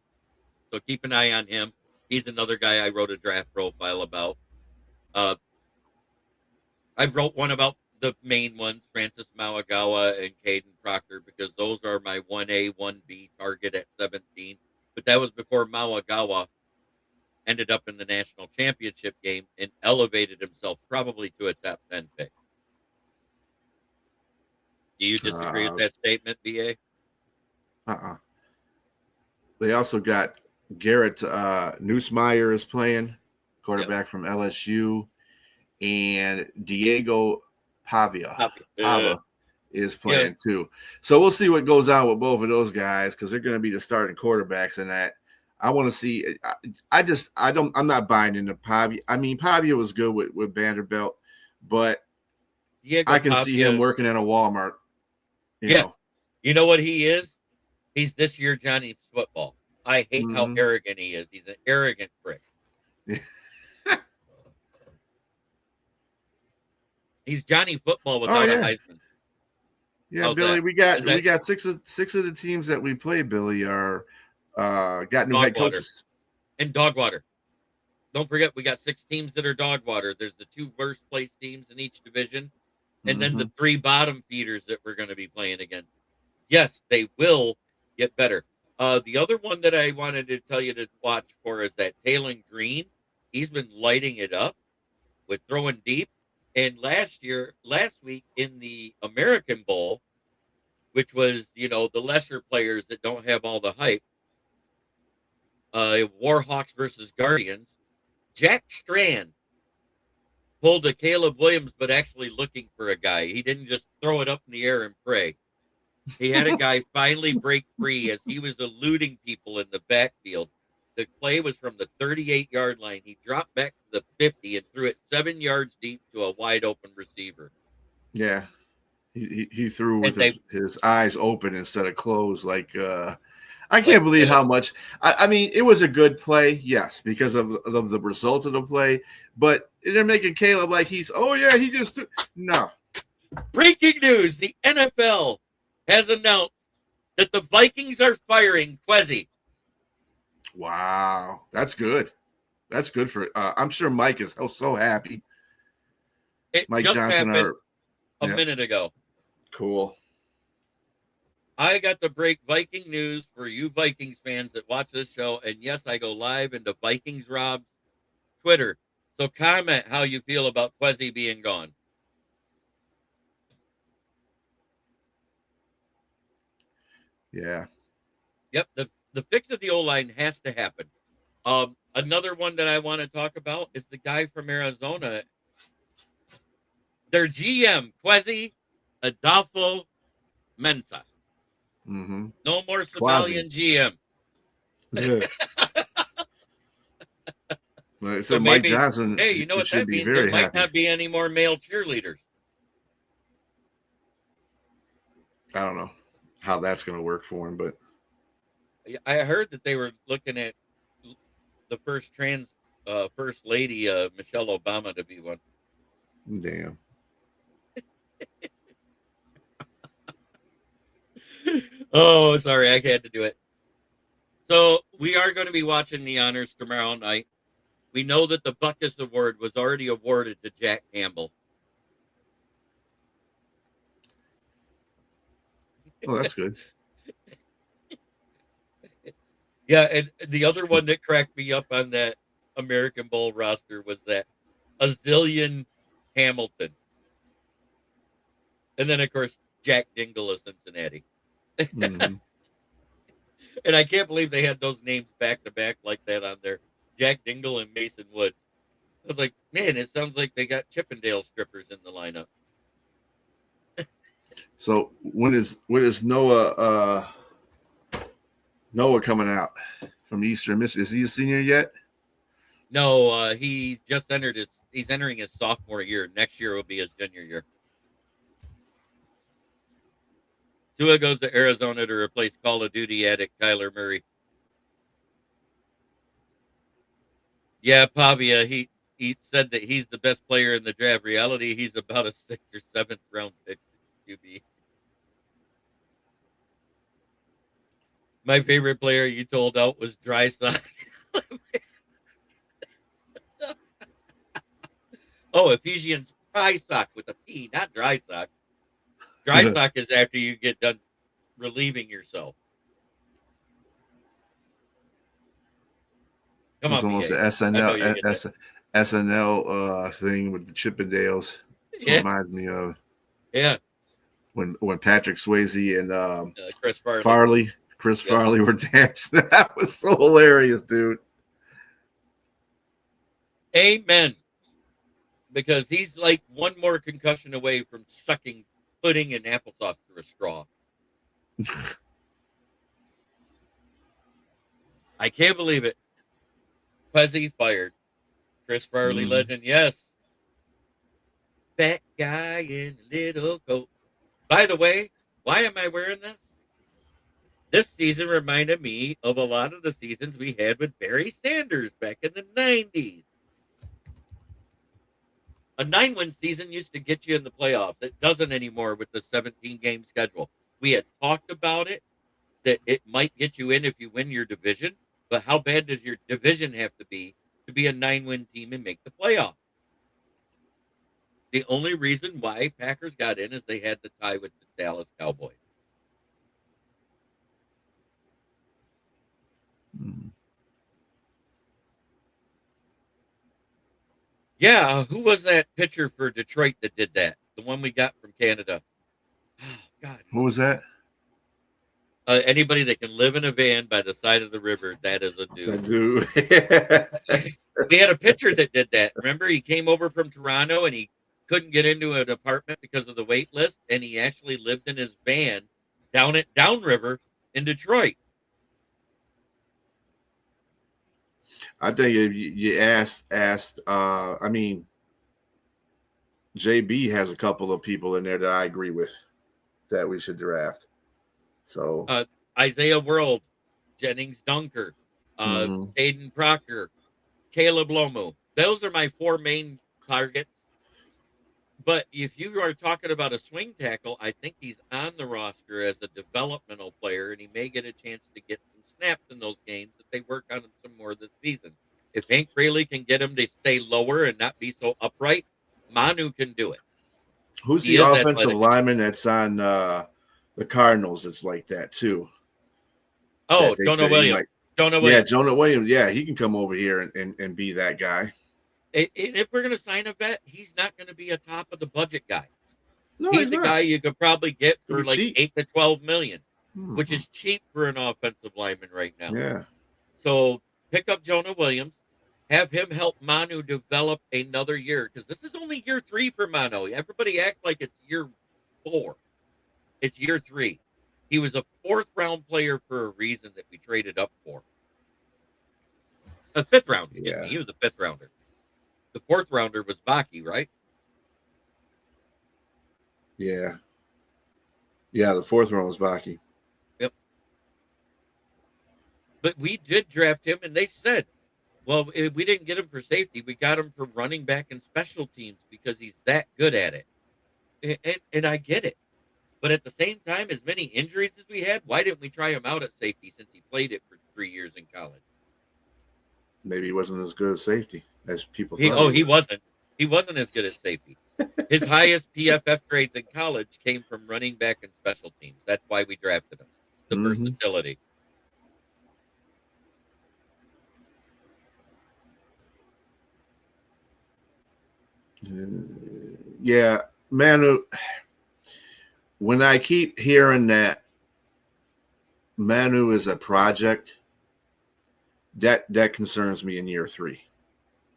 So keep an eye on him. He's another guy I wrote a draft profile about. I wrote one about the main ones, Francis Mauagawa and Caden Proctor, because those are my 1A, 1B target at 17. But that was before Mauagawa ended up in the national championship game and elevated himself probably to a top 10 pick. Do you disagree with that statement, BA? They also got Garrett Nussmeier is playing, quarterback from LSU, and Diego Pavia is playing too. So we'll see what goes on with both of those guys because they're going to be the starting quarterbacks in that. I want to see. I'm not buying into Pavia. I mean, Pavia was good with Vanderbilt, but Diego I can Pavia, see him working at a Walmart. You know. You know what he is? He's this year Johnny Football. I hate how arrogant he is. He's an arrogant prick. He's Johnny Football without a Heisman. Yeah, how's Billy, we got six of the teams that we play, Billy, are got new head coaches. And Dogwater. Don't forget, we got 6 teams that are Dogwater. There's the 2 worst place teams in each division, and then the 3 bottom feeders that we're going to be playing against. Yes, they will get better. The other one that I wanted to tell you to watch for is that Taylon Green. He's been lighting it up with throwing deep. And last week in the American Bowl, which was, the lesser players that don't have all the hype, Warhawks versus Guardians, Jack Strand pulled a Caleb Williams, but actually looking for a guy. He didn't just throw it up in the air and pray. He had a guy finally break free as he was eluding people in the backfield. The play was from the 38-yard line. He dropped back to the 50 and threw it 7 yards deep to a wide open receiver. Yeah. He threw with his eyes open instead of closed. Like, I can't believe how much. I mean, it was a good play, yes, because of the result of the play. But they're making Caleb like he just threw. No. Breaking news: the NFL has announced that the Vikings are firing Kwesi. Wow, that's good. That's good for. I'm sure Mike is so happy. Mike just Johnson happened a minute ago. Cool. I got to break Viking news for you Vikings fans that watch this show. And yes, I go live into Vikings Rob's Twitter. So comment how you feel about Kwesi being gone. Yeah. Yep. The fix of the O-line has to happen. Another one that I want to talk about is the guy from Arizona. Their GM, Kwesi Adolfo Mensa. Mm-hmm. No more Somalian GM. Yeah. So maybe, Mike Johnson, hey, you know what that means? There might not be any more male cheerleaders. I don't know how that's going to work for him, but I heard that they were looking at the first first lady, Michelle Obama, to be one. Damn. Oh, sorry, I had to do it. So we are going to be watching the honors tomorrow night. We know that the Butkus Award was already awarded to Jack Campbell. Oh, that's good. Yeah, and the other one that cracked me up on that American Bowl roster was that Azillion Hamilton. And then, of course, Jack Dingle of Cincinnati. Mm-hmm. And I can't believe they had those names back to back like that on there. Jack Dingle and Mason Woods. I was like, man, it sounds like they got Chippendale strippers in the lineup. So when is Noah coming out from Eastern Michigan? Is he a senior yet? No, he just he's entering his sophomore year. Next year will be his junior year. Tua goes to Arizona to replace Call of Duty addict Kyler Murray. Yeah, Pavia, he said that he's the best player in the draft. Reality, he's about a 6th or 7th round pick QB. My favorite player you told out was Drysock. Oh, Ephesians Drysock with a P, not Drysock. Drysock is after you get done relieving yourself. Come on, almost an SNL thing with the Chippendales. It reminds me of when Patrick Swayze and Chris Farley were dancing. That was so hilarious, dude. Amen. Because he's like one more concussion away from sucking pudding and applesauce through a straw. I can't believe it. Kwesi fired. Chris Farley legend, yes. Fat guy in a little coat. By the way, why am I wearing this? This season reminded me of a lot of the seasons we had with Barry Sanders back in the 90s. A 9-win season used to get you in the playoffs. It doesn't anymore with the 17-game schedule. We had talked about it, that it might get you in if you win your division, but how bad does your division have to be a 9-win team and make the playoffs? The only reason why Packers got in is they had the tie with the Dallas Cowboys. Yeah, who was that pitcher for Detroit that did that? The one we got from Canada. Oh, God. What was that? Anybody that can live in a van by the side of the river, that is a dude. That's a dude. We had a pitcher that did that. Remember, he came over from Toronto and he couldn't get into an apartment because of the wait list, and he actually lived in his van down at Downriver in Detroit. I think if you asked, I mean, JB has a couple of people in there that I agree with that we should draft. So Isaiah World, Jennings Dunker, Aiden Proctor, Caleb Lomu. Those are my 4 main targets. But if you are talking about a swing tackle, I think he's on the roster as a developmental player, and he may get a chance to get some snaps in those games if they work on him some more this season. If Hank Fraley can get him to stay lower and not be so upright, Manu can do it. Who's the offensive lineman that's on the Cardinals that's like that too? Oh, Jonah Williams. Yeah, Jonah Williams. Yeah, he can come over here and be that guy. If we're going to sign a vet, he's not going to be a top of the budget guy. No, he's a guy you could probably get for like cheap. 8 to 12 million, which is cheap for an offensive lineman right now. Yeah. So pick up Jonah Williams, have him help Manu develop another year, because this is only year 3 for Manu. Everybody acts like it's year 4. It's year 3. He was a 4th round player for a reason that we traded up for. A 5th round. Yeah. He was a 5th rounder. The 4th rounder was Baki, right? Yeah. Yeah, the 4th round was Baki. Yep. But we did draft him, and they said, well, if we didn't get him for safety, we got him for running back and special teams because he's that good at it. And I get it. But at the same time, as many injuries as we had, why didn't we try him out at safety since he played it for 3 years in college? Maybe he wasn't as good as safety as people thought. He wasn't. He wasn't as good at safety. His highest PFF grades in college came from running back and special teams. That's why we drafted him. The versatility. Yeah, Manu. When I keep hearing that Manu is a project, that concerns me in year 3,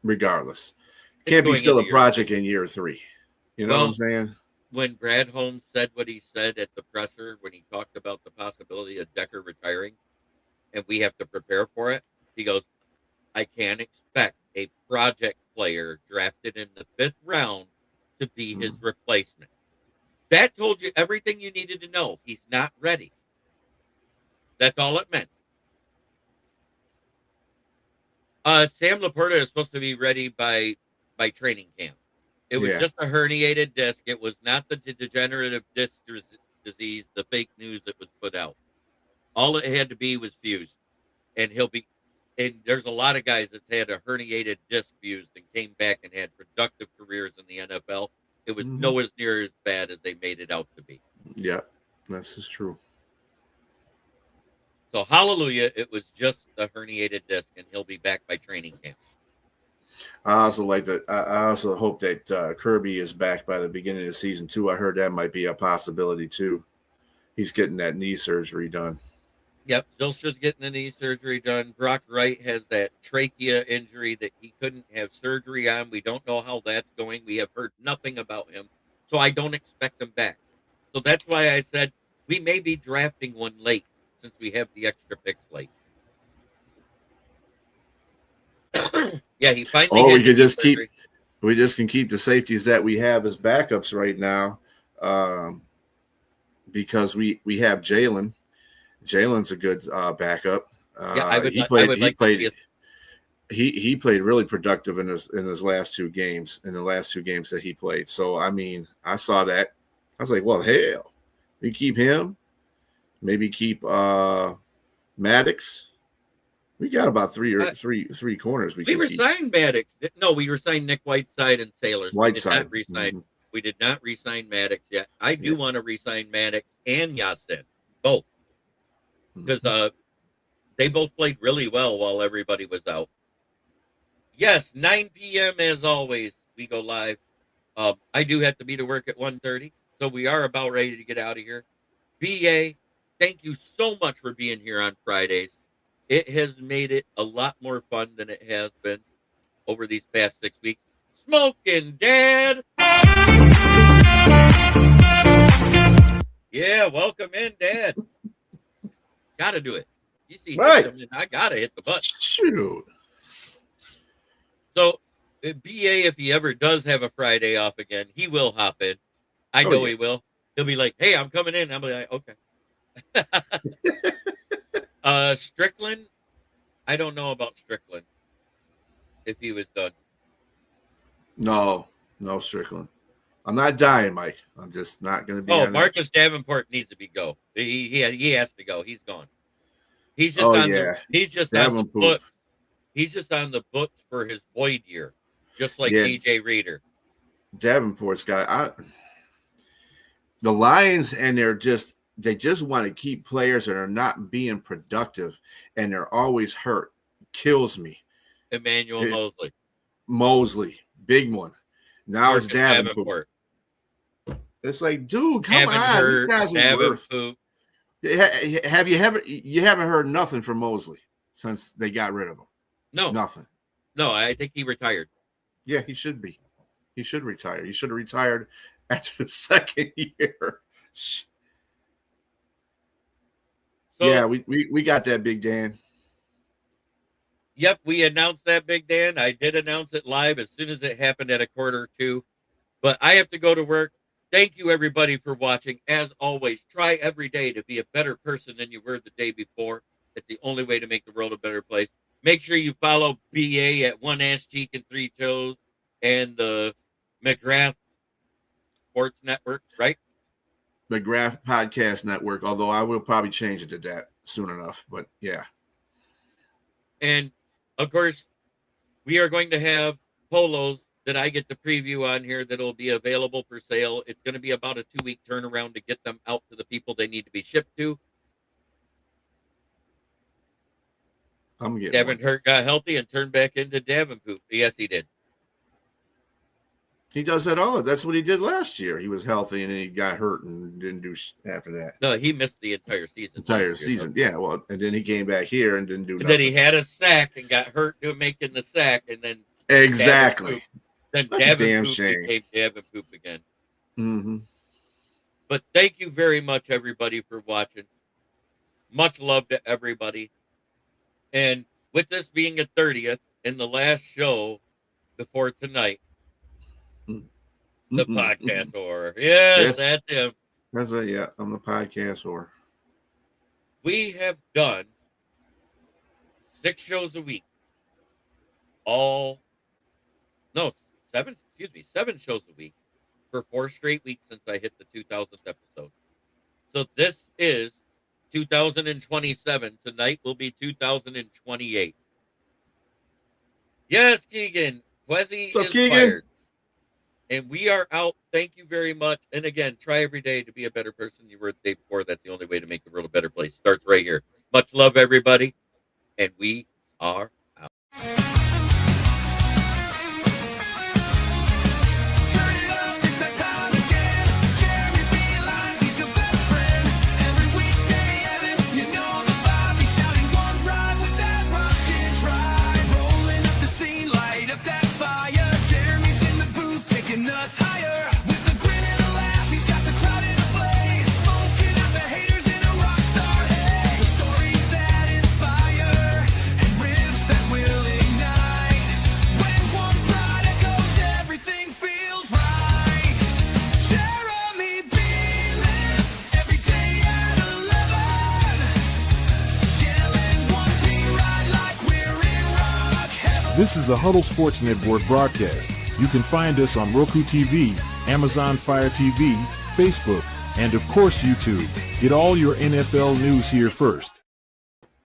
regardless. Can't be still a project in year 3. You know what I'm saying? When Brad Holmes said what he said at the presser, when he talked about the possibility of Decker retiring, and we have to prepare for it, he goes, I can't expect a project player drafted in the 5th round to be his replacement. That told you everything you needed to know. He's not ready. That's all it meant. Sam Laporta is supposed to be ready by training camp. It was just a herniated disc. It was not the degenerative disc disease, the fake news that was put out. All it had to be was fused. And and there's a lot of guys that had a herniated disc fused and came back and had productive careers in the NFL. It was nowhere near as bad as they made it out to be. Yeah, this is true. So hallelujah, it was just a herniated disc, and he'll be back by training camp. I also hope that Kirby is back by the beginning of the season too. I heard that might be a possibility too. He's getting that knee surgery done. Yep, Zylstra's getting the knee surgery done. Brock Wright has that trachea injury that he couldn't have surgery on. We don't know how that's going. We have heard nothing about him, so I don't expect him back. So that's why I said we may be drafting one late since we have the extra picks late. Yeah, he finally. Oh, we can keep the safeties that we have as backups right now, because we have Jalen. Jalen's a good backup. He played really productive in his last 2 games. In the last 2 games that he played. So I mean, I saw that. I was like, well, hell, we keep him. Maybe keep Maddox. We got about three corners. We resigned Maddox. No, we resigned Nick Whiteside and Sailors. Whiteside. We did not resign Maddox yet. I do want to resign Maddox and Yasin, both, because they both played really well while everybody was out. Yes, 9 p.m. as always. We go live. I do have to be to work at 1:30, so we are about ready to get out of here. BA, thank you so much for being here on Fridays. It has made it a lot more fun than it has been over these past 6 weeks. Smoking Dad. Yeah, welcome in, Dad. Gotta do it. You see, right. I gotta hit the button. Shoot. So, BA, if he ever does have a Friday off again, he will hop in. I know he will. He'll be like, "Hey, I'm coming in." I'm like, "Okay." Strickland, I don't know about Strickland. If he was done. No Strickland. I'm not dying, Mike. I'm just not going to be. Marcus Davenport needs to be go. He has to go. He's gone. He's just on the book. He's just on the books for his Boyd year, just like DJ Reader. Davenport's got the Lions, and they just want to keep players that are not being productive, and they're always hurt. Kills me. Emmanuel Mosley, big one. Now Marcus it's Davenport. It's like, dude, come on, these guys are worth. Have you haven't heard nothing from Mosley since they got rid of him? No, nothing. No, I think he retired. Yeah, he should be. He should retire. He should have retired after the second year. So, yeah, we got that, Big Dan. Yep, we announced that, Big Dan. I did announce it live as soon as it happened at 1:45. But I have to go to work. Thank you, everybody, for watching. As always, try every day to be a better person than you were the day before. It's the only way to make the world a better place. Make sure you follow BA at One Ass Cheek and Three Toes and the McGrath Sports Network, right? McGrath Podcast Network, although I will probably change it to that soon enough. But, yeah. And, of course, we are going to have polos that I get to preview on here that will be available for sale. It's going to be about a 2-week turnaround to get them out to the people they need to be shipped to. Devin Hurt got healthy and turned back into Davenport. Yes, he did. He does that all. That's what he did last year. He was healthy and then he got hurt and didn't do after that. No, he missed the entire season. Yeah. Well, and then he came back here and didn't do nothing. Then he had a sack and got hurt doing making the sack, and then exactly. Then Davenport became Davenport again. Mm-hmm. But thank you very much, everybody, for watching. Much love to everybody. And with this being a 30th and the last show before tonight, the podcast horror. Yes, that's him. I'm the podcast horror. We have done 6 shows a week. 7 shows a week for 4 straight weeks since I hit the 2000th episode. So this is 2027. Tonight will be 2028. Yes, Keegan. Quezzy is fired. And we are out. Thank you very much. And again, try every day to be a better person you were the day before. That's the only way to make the world a better place. Starts right here. Much love, everybody. And we are out. This is a Huddle Sports Network broadcast. You can find us on Roku TV, Amazon Fire TV, Facebook, and of course YouTube. Get all your NFL news here first.